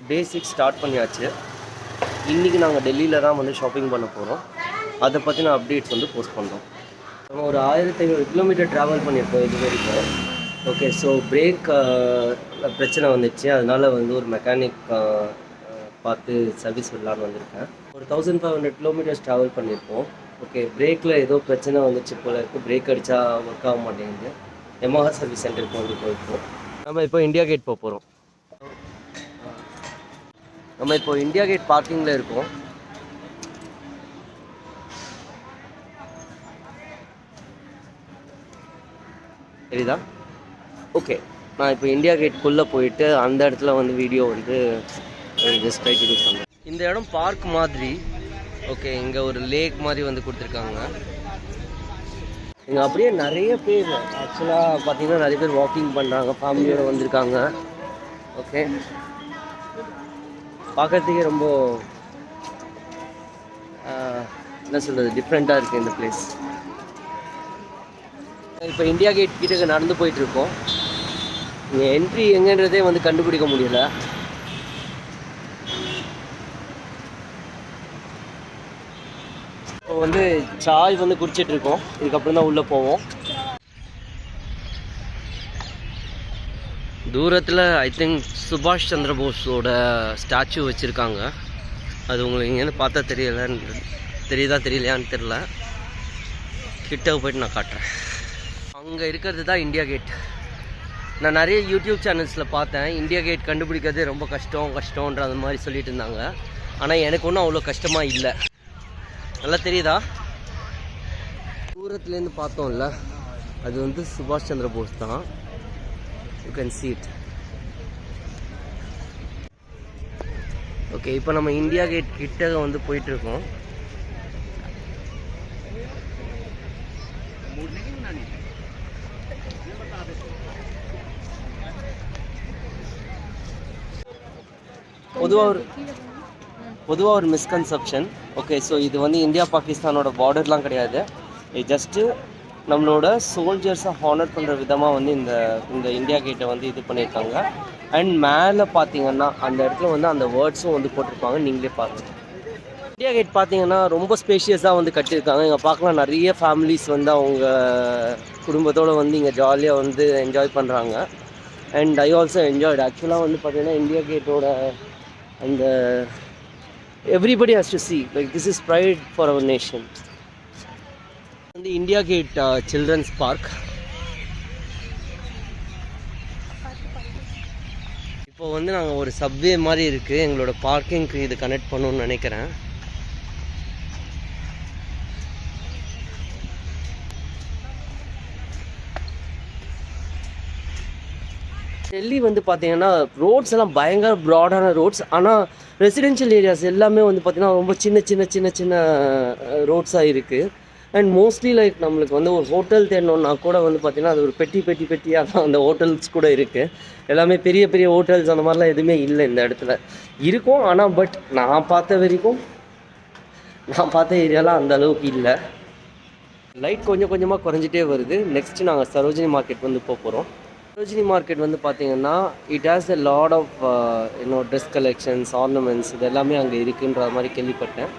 டே 6 start பண்ணியாச்சு. இன்றைக்கி நாங்கள் டெல்லியில் தான் வந்து ஷாப்பிங் பண்ண போகிறோம். அதை பற்றின அப்டேட்ஸ் வந்து போஸ்ட் பண்ணுறோம். நம்ம ஒரு 1500 கிலோமீட்டர் ட்ராவல் பண்ணியிருக்கோம் இது வரைக்கும். ஓகே, ஸோ பிரேக் பிரச்சனை வந்துடுச்சு. அதனால் வந்து ஒரு மெக்கானிக் பார்த்து சர்வீஸ் விடலான்னு வந்திருக்கேன். ஒரு 1500 கிலோமீட்டர்ஸ் ட்ராவல் பண்ணியிருக்கோம். ஓகே, பிரேக்கில் ஏதோ பிரச்சனை வந்துச்சு போல் இருக்குது. பிரேக் அடித்தா ஒர்க் ஆக மாட்டேங்குது. யமஹா சர்வீஸ் சென்டருக்கு வந்து போயிருக்கோம். நம்ம இப்போ இந்தியா கேட் போக போகிறோம். நம்ம இப்போ இந்தியா கேட் பார்க்கிங்கில் இருக்கோம். சரிதா? ஓகே, நான் இப்போ இந்தியா கேட்குள்ளே போயிட்டு அந்த இடத்துல வந்து வீடியோ வந்து ஜஸ்ட் ட்ரை டு பண்ணுறேன். இந்த இடம் பார்க் மாதிரி. ஓகே, இங்கே ஒரு லேக் மாதிரி வந்து கொடுத்துருக்காங்க. இங்கே அப்படியே நிறைய பேர் ஆக்சுவலாக பார்த்தீங்கன்னா நிறைய பேர் வாக்கிங் பண்ணுறாங்க, ஃபேமிலியோடு வந்திருக்காங்க. ஓகே, பார்க்குறதுக்கே ரொம்ப என்ன சொல்கிறது, டிஃப்ரெண்ட்டாக இருக்குது இந்த பிளேஸ். இப்போ இந்தியா கேட் கிட்ட நடந்து போயிட்டுருக்கோம். இங்கே என்ட்ரி எங்கன்றதே வந்து கண்டுபிடிக்க முடியல. இப்போ வந்து சாய் வந்து குடிச்சிட்ருக்கோம். இதுக்கப்புறம் தான் உள்ளே போவோம். தூரத்தில் ஐ திங்க் சுபாஷ் சந்திர போஸோட ஸ்டாச்சு வச்சுருக்காங்க. அது உங்களுக்கு இங்கேருந்து பார்த்தா தெரியலையான்னு தெரில. கிட்ட போய்ட்டு நான் காட்டுறேன். அங்கே இருக்கிறது தான் இந்தியா கேட். நான் நிறைய யூடியூப் சேனல்ஸில் பார்த்தேன், இந்தியா கேட் கண்டுபிடிக்கிறது ரொம்ப கஷ்டன்ற அந்த மாதிரி சொல்லிட்டு இருந்தாங்க. ஆனால் எனக்கு ஒன்றும் அவ்வளோ கஷ்டமாக இல்லை. நல்லா தெரியுதா? தூரத்துலேருந்து பார்த்தோம்ல, அது வந்து சுபாஷ் சந்திர போஸ் தான். You can see it. Okay, இப்போ நம்ம இந்தியா கேட் கிட்ட வந்து போயிட்டுருக்கோம். பொதுவாக ஒரு மிஸ்கன்செப்ஷன். ஓகே, ஸோ இது வந்து இந்தியா பாகிஸ்தானோட பார்டர்லாம் கிடையாது. இது ஜஸ்ட்டு நம்மளோட சோல்ஜர்ஸை ஹானர் பண்ணுற விதமாக வந்து இந்த இந்தியா கேட்டை வந்து இது பண்ணியிருக்காங்க. அண்ட் மேலே பார்த்தீங்கன்னா அந்த இடத்துல வந்து அந்த வேர்ட்ஸும் வந்து போட்டிருப்பாங்க, நீங்களே பாருங்கள். இந்தியா கேட் பார்த்தீங்கன்னா ரொம்ப ஸ்பேஷியஸாக வந்து கட்டியிருக்காங்க. இங்கே பார்க்கலாம் நிறைய ஃபேமிலிஸ் வந்து அவங்க குடும்பத்தோடு வந்து இங்கே ஜாலியாக வந்து என்ஜாய் பண்ணுறாங்க. And I also enjoyed. ஆக்சுவலாக வந்து பார்த்தீங்கன்னா இந்தியா கேட்டோட அந்த everybody has to see, like this is pride for our nation. இந்த இந்தியா கேட் சில்ட்ரன்ஸ் பார்க். இப்போ வந்து நாங்கள் ஒரு சப்வே மாதிரி இருக்குது, எங்களோட பார்க்கிங்க்கு இது கனெக்ட் பண்ணணும்னு நினைக்கிறேன். டெல்லி வந்து பார்த்தீங்கன்னா ரோட்ஸ் எல்லாம் பயங்கர ப்ராடான ரோட்ஸ். ஆனால் ரெசிடென்ஷியல் ஏரியாஸ் எல்லாமே வந்து பார்த்திங்கன்னா ரொம்ப சின்ன ரோட்ஸாக இருக்குது. அண்ட் மோஸ்ட்லி லைக் நம்மளுக்கு வந்து ஒரு ஹோட்டல் தேடணுன்னா கூட வந்து பார்த்திங்கன்னா அது ஒரு பெட்டியாக தான் அந்த ஹோட்டல்ஸ் கூட இருக்குது. எல்லாமே பெரிய ஹோட்டல்ஸ் அந்த மாதிரிலாம் எதுவுமே இல்லை இந்த இடத்துல. இருக்கும், ஆனால் பட் நான் பார்த்த ஏரியாலாம் அந்த அளவுக்கு இல்லை. லைட் கொஞ்சமாக குறைஞ்சிட்டே வருது. நெக்ஸ்ட்டு நாங்கள் சரோஜினி மார்க்கெட் வந்து போகிறோம். சரோஜினி மார்க்கெட் வந்து பார்த்தீங்கன்னா it has a lot of dress collections, ornaments, இது எல்லாமே அங்கே இருக்குன்ற மாதிரி கேள்விப்பட்டேன்.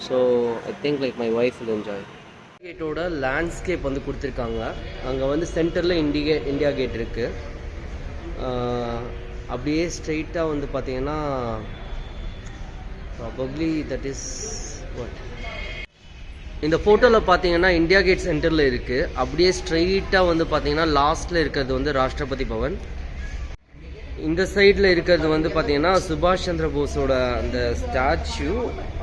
So I think like my wife will enjoy. கேட்டோட லேண்ட்ஸ்கேப் வந்து கொடுத்துருக்காங்க. அங்கே வந்து சென்டரில் இந்தியா கேட் இருக்குது. அப்படியே ஸ்ட்ரெயிட்டாக வந்து பார்த்தீங்கன்னா ப்ராபப்ளி தட் இஸ் வாட் இந்த ஃபோட்டோவில் பார்த்தீங்கன்னா இந்தியா கேட் சென்டரில் இருக்குது. அப்படியே ஸ்ட்ரெயிட்டாக வந்து பார்த்தீங்கன்னா லாஸ்ட்டில் இருக்கிறது வந்து ராஷ்டிரபதி பவன். இந்த சைடில் இருக்கிறது வந்து பார்த்தீங்கன்னா சுபாஷ் சந்திர போஸோட அந்த ஸ்டாச்சு.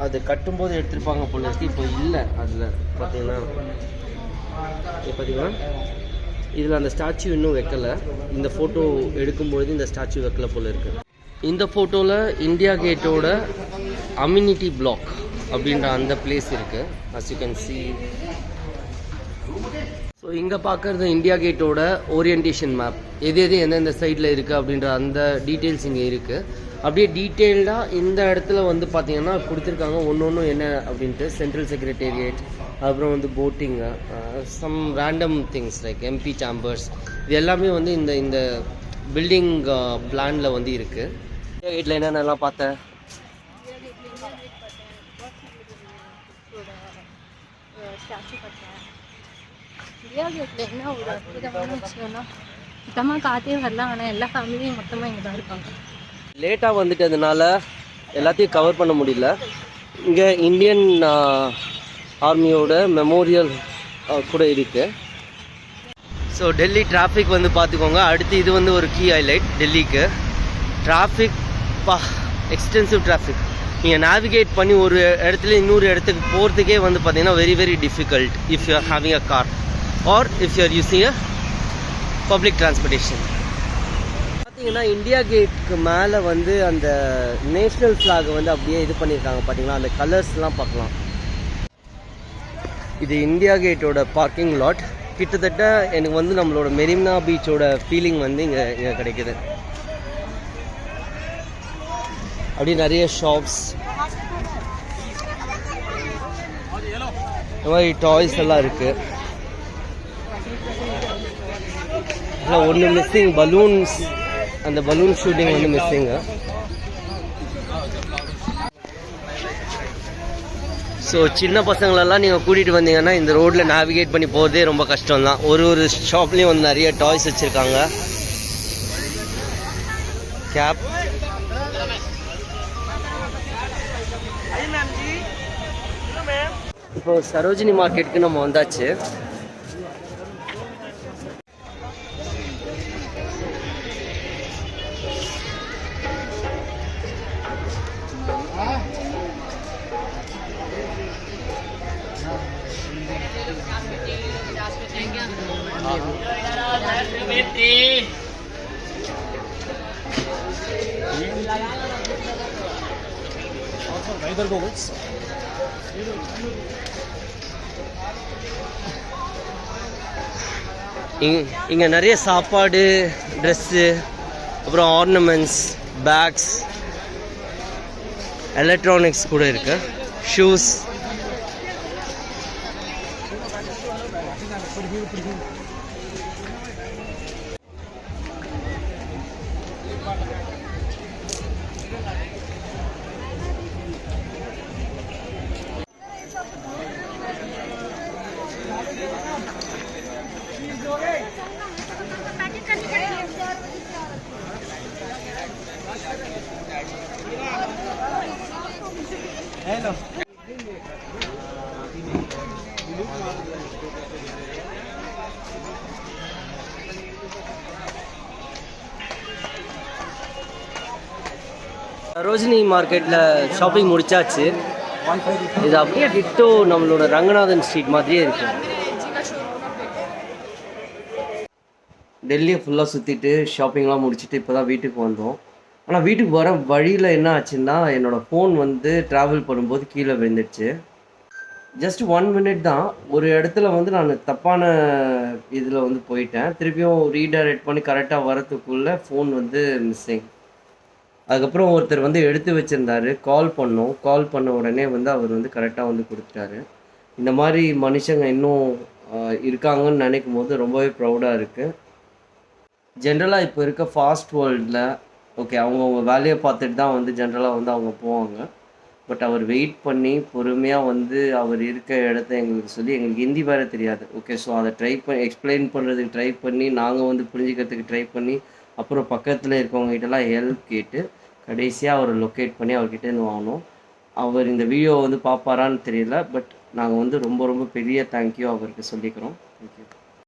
அது கட்டும்போது எடுத்துருப்பாங்க போல இருக்கு, இப்போ இல்லை. அதில் பார்த்தீங்கன்னா இதில் அந்த ஸ்டாச்சு இன்னும் வைக்கலை. இந்த ஃபோட்டோ எடுக்கும்பொழுது இந்த ஸ்டாச்சு வைக்கல போல இருக்குது. இந்த ஃபோட்டோவில் இந்தியா கேட்டோட அம்யூனிட்டி பிளாக் அப்படின்ற அந்த பிளேஸ் இருக்குது, as you can see. So இங்கே பார்க்குறது இந்தியா கேட்டோட ஓரியன்டேஷன் மேப். எது எந்தெந்த சைடில் இருக்குது அப்படின்ற அந்த டீட்டெயில்ஸ் இங்கே இருக்குது. அப்படியே டீட்டெயில்டாக இந்த இடத்துல வந்து பார்த்தீங்கன்னா கொடுத்துருக்காங்க ஒன்று என்ன அப்படின்ட்டு. சென்ட்ரல் செக்ரட்டேரியட், அப்புறம் வந்து போட்டிங்கு, some random things like MP chambers, இது எல்லாமே வந்து இந்த பில்டிங் பிளானில் வந்து இருக்குது. வீட்டில் என்னென்னலாம் பார்த்தேன்? ஸ்டாச்சு பார்த்தேன். இந்தியா கேட்டில் என்ன ஒரு அற்புதமான விஷயம்னா சுத்தமாக காற்றே வரலாம், ஆனால் எல்லா ஃபேமிலியும் மொத்தமாக இங்கே தான் இருப்பாங்க. லேட்டாக வந்துட்டதுனால எல்லாத்தையும் கவர் பண்ண முடியல. இங்கே இந்தியன் ஆர்மியோட மெமோரியல் கூட இருக்குது. ஸோ டெல்லி டிராஃபிக் வந்து பார்த்துக்கோங்க. அடுத்து இது வந்து ஒரு கீ ஹைலைட் டெல்லிக்கு. Traffic extensive traffic. நீங்கள் நேவிகேட் பண்ணி ஒரு இடத்துல இன்னொரு இடத்துக்கு போகிறதுக்கே வந்து பார்த்தீங்கன்னா very very difficult if you are having a car R if you are using a public transportation. பார்த்தீங்கன்னா இந்தியா கேட்டுக்கு மேலே வந்து அந்த நேஷ்னல் ஃப்ளாக் வந்து அப்படியே இது பண்ணியிருக்காங்க பார்த்தீங்கன்னா, அந்த கலர்ஸ்லாம் பார்க்கலாம். இது இந்தியா கேட்டோட பார்க்கிங் லாட். கிட்டத்தட்ட எனக்கு வந்து நம்மளோட மெரினா பீச்சோட ஃபீலிங் வந்து இங்கே கிடைக்குது. அப்படியே நிறைய ஷாப்ஸ், இந்த மாதிரி டாய்ஸ் எல்லாம் இருக்குது. ஒன்று மிஸ்ஸிங் பலூன்ஸ், அந்த பலூன் ஷூட்டிங் வந்து மிஸ்ஸிங்கு. ஸோ சின்ன பசங்களெல்லாம் நீங்கள் கூட்டிகிட்டு வந்தீங்கன்னா இந்த ரோட்டில் நேவிகேட் பண்ணி போகிறதே ரொம்ப கஷ்டம்தான். ஒரு ஷாப்லேயும் வந்து நிறைய டாய்ஸ் வச்சுருக்காங்க. கேப், இப்போ சரோஜினி மார்க்கெட்டுக்கு நம்ம வந்தாச்சு. இங்கே நிறைய சாப்பாடு, ட்ரெஸ்ஸு, அப்புறம் ஆர்னமெண்ட்ஸ், பேக்ஸ், எலக்ட்ரானிக்ஸ் கூட இருக்கு, ஷூஸ். சரோஜினி மார்க்கெட்டில் ஷாப்பிங் முடிச்சாச்சு. இது அப்படியே டிட்டோ நம்மளோட ரங்கநாதன் ஸ்ட்ரீட் மாதிரியே இருக்கு. டெல்லியை ஃபுல்லாக சுற்றிட்டு ஷாப்பிங்லாம் முடிச்சுட்டு இப்போ தான் வீட்டுக்கு வந்தோம். ஆனால் வீட்டுக்கு வர வழியில் என்ன ஆச்சுன்னா, என்னோடய ஃபோன் வந்து ட்ராவல் பண்ணும்போது கீழே விழுந்துடுச்சு. ஜஸ்ட் 1 minute தான். ஒரு இடத்துல வந்து நான் தப்பான இதில் வந்து போயிட்டேன். திருப்பியும் ரீடைரக்ட் பண்ணி கரெக்டாக வரத்துக்குள்ளே ஃபோன் வந்து மிஸ்ஸிங். அதுக்கப்புறம் ஒருத்தர் வந்து எடுத்து வச்சுருந்தாரு. கால் பண்ண உடனே வந்து அவர் வந்து கரெக்டாக வந்து கொடுத்துட்டாரு. இந்த மாதிரி மனுஷங்க இன்னும் இருக்காங்கன்னு நினைக்கும் போது ரொம்பவே ப்ரௌடாக இருக்குது. ஜென்ரலாக இப்போ இருக்க ஃபாஸ்ட் வேர்ல்டில் ஓகே அவங்கவுங்க வேலையை பார்த்துட்டு தான் வந்து ஜென்ரலாக வந்து அவங்க போவாங்க. பட் அவர் வெயிட் பண்ணி பொறுமையாக வந்து அவர் இருக்க இடத்த எங்களுக்கு சொல்லி, எங்களுக்கு ஹிந்தி வேறு தெரியாது. ஓகே, ஸோ அதை எக்ஸ்பிளைன் பண்ணுறதுக்கு ட்ரை பண்ணி, நாங்கள் வந்து புரிஞ்சுக்கிறதுக்கு ட்ரை பண்ணி, அப்புறம் பக்கத்தில் இருக்கவங்ககிட்டலாம் ஹெல்ப் கேட்டு கடைசியாக அவரை லொக்கேட் பண்ணி அவர்கிட்டேருந்து வாங்கினோம். அவர் இந்த வீடியோ வந்து பார்ப்பாரான்னு தெரியல. பட் நாங்கள் வந்து ரொம்ப ரொம்ப பெரிய தேங்க்யூ அவருக்கு சொல்லிக்கிறோம். தேங்க்யூ.